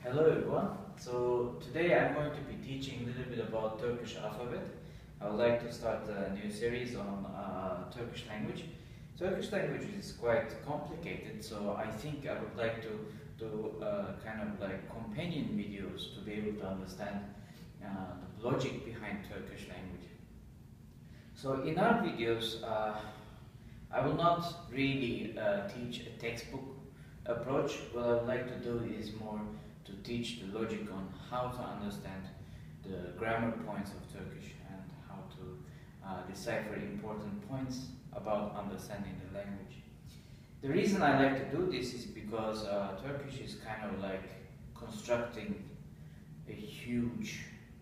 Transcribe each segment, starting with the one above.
Hello everyone. So today I'm going to be teaching a little bit about Turkish alphabet. I would like to start a new series on Turkish language. Turkish language is quite complicated, so I think I would like to do kind of like companion videos to be able to understand the logic behind Turkish language. So in our videos, I will not really teach a textbook approach. What I would like to do is more to teach the logic on how to understand the grammar points of Turkish and how to decipher important points about understanding the language. The reason I like to do this is because Turkish is kind of like constructing a huge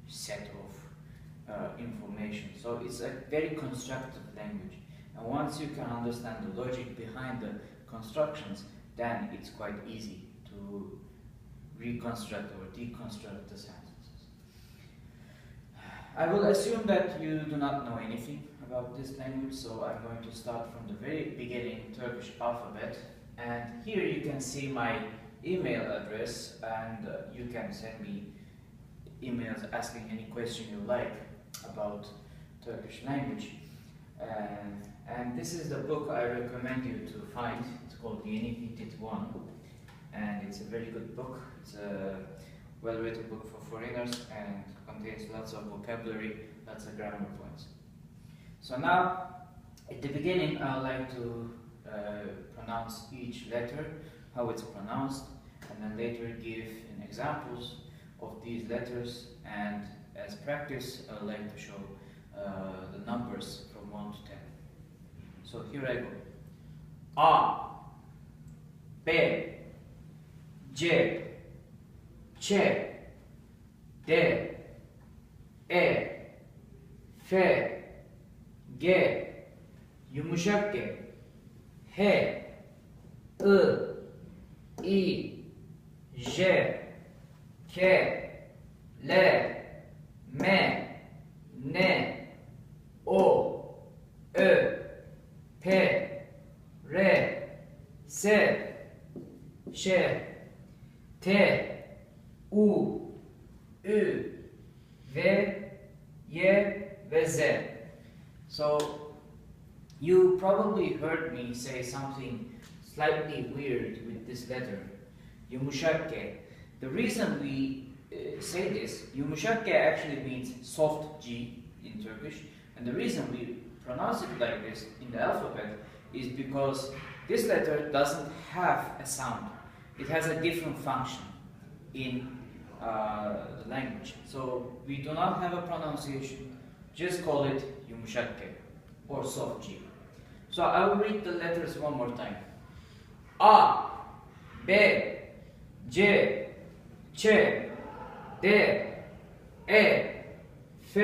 set of information. So it's a very constructed language. And once you can understand the logic behind the constructions, then it's quite easy to reconstruct or deconstruct the sentences. I will assume that you do not know anything about this language, so I'm going to start from the very beginning, Turkish alphabet. And here you can see my email address, and you can send me emails asking any question you like about Turkish language. And this is the book I recommend you to find. It's called Yeni Hitit 1. And it's a very good book. It's a well-written book for foreigners and contains lots of vocabulary, lots of grammar points. So now, at the beginning, I would like to pronounce each letter, how it's pronounced, and then later give examples of these letters, and as practice, I would like to show the numbers from 1 to 10. So here I go. A, B, C, Ç, D, E, F, G, yumuşak G, H, I, J, K, L, M, N, O, Ö, P, R, S, Ş, T, U, Ü, V, Y, ve Z. So, you probably heard me say something slightly weird with this letter, yumuşak G. The reason we say this, yumuşak G actually means soft G in Turkish, and the reason we pronounce it like this in the alphabet is because this letter doesn't have a sound. It has a different function in the language. So we do not have a pronunciation. Just call it yumuşak G or soft G. So I will read the letters one more time. A, B, C, Ç, D, E, F,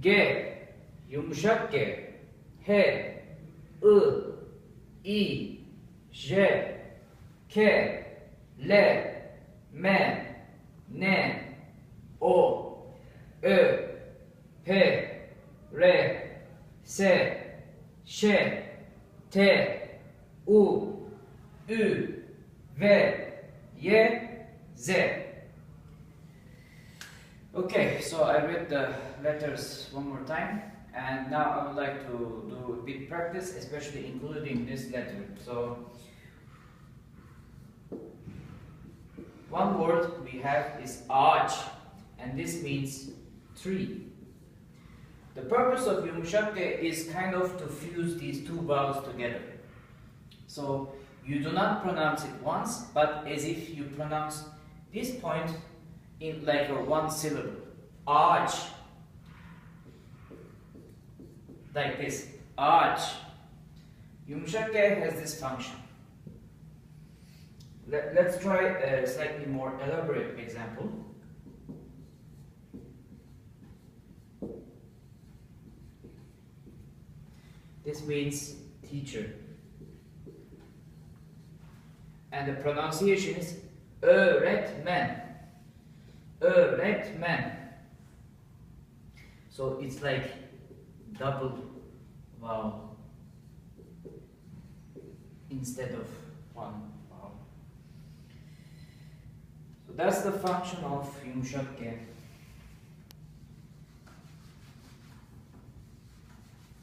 G, yumuşak G, H, I, J, K, L, M, N, O, Ö, P, R, S, Ş, T, U, Ü, V, Y, Z. Okay, so I read the letters one more time, and now I would like to do a bit practice, especially including this letter. So, one word we have is ağaç, and this means tree. The purpose of yumuşak G is kind of to fuse these two vowels together. So you do not pronounce it once, but as if you pronounce this point in like a one syllable. Ağaç. Like this. Ağaç. Yumuşak G has this function. Let's try a slightly more elaborate example. This means teacher. And the pronunciation is öğretmen. Öğretmen. So it's like double vowel instead of one vowel. So that's the function of yumuşak G.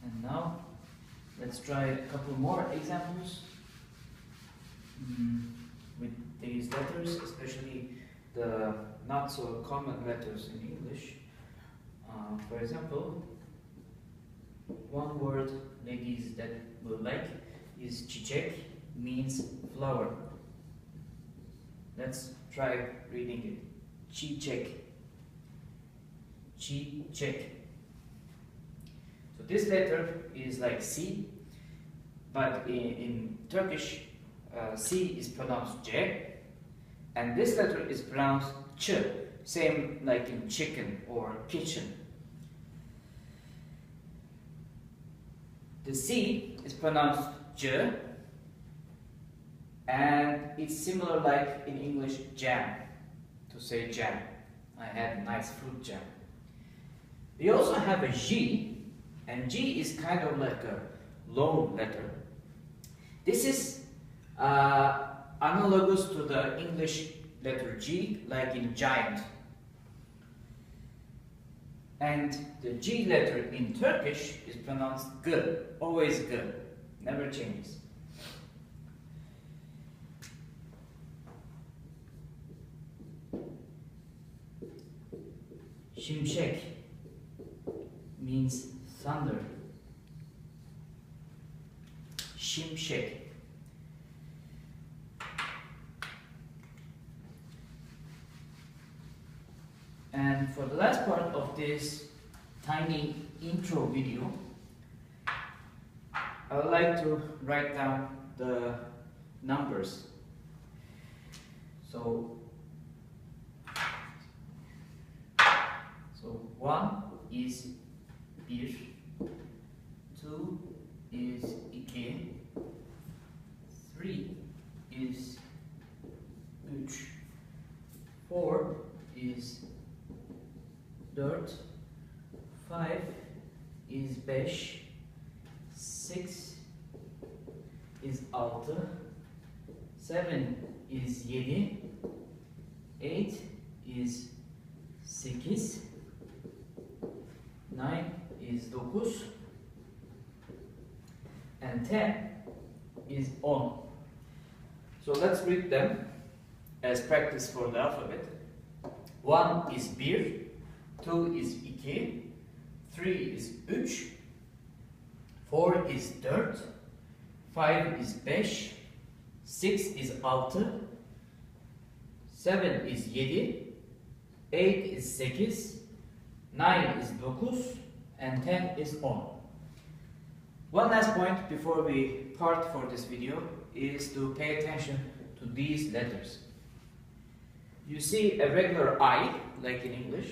And now let's try a couple more examples with these letters, especially the not so common letters in English. For example, one word ladies that will like is çiçek, means flower. Let's try reading it. Çiçek. Çiçek. So this letter is like C, but in Turkish, C is pronounced J, and this letter is pronounced Ç, same like in chicken or kitchen. The C is pronounced J, and it's similar like in English jam, to say jam. I had a nice fruit jam. We also have a G, and G is kind of like a long letter. This is analogous to the English letter G, like in giant. And the G letter in Turkish is pronounced G, always G, never changes. Şimşek means thunder. Şimşek. And for the last part of this tiny intro video, I would like to write down the numbers. So 1 is 1, 2 is 2, 3 is 3, 4 is 4, 5 is 5, 6 is 6, 7 is 7, 8 is 8, 9 is 9, and 10 is 10. So let's read them as practice for the alphabet. 1 is 1, 2 is 2, 3 is 3, 4 is 4, 5 is 5, 6 is 6, 7 is 7, 8 is 8, 9 is 9, and 10 is 10. One last point before we part for this video is to pay attention to these letters. You see a regular I, like in English,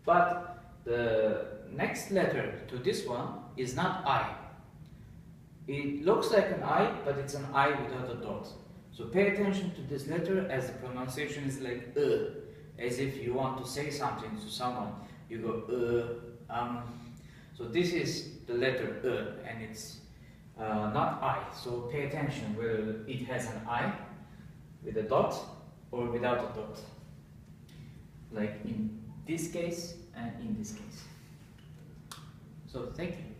but the next letter to this one is not I. It looks like an I, but it's an I without a dot. So pay attention to this letter, as the pronunciation is like as if you want to say something to someone. You go So this is the letter and it's not I. So pay attention whether it has an I with a dot or without a dot. Like in this case and in this case. So thank you.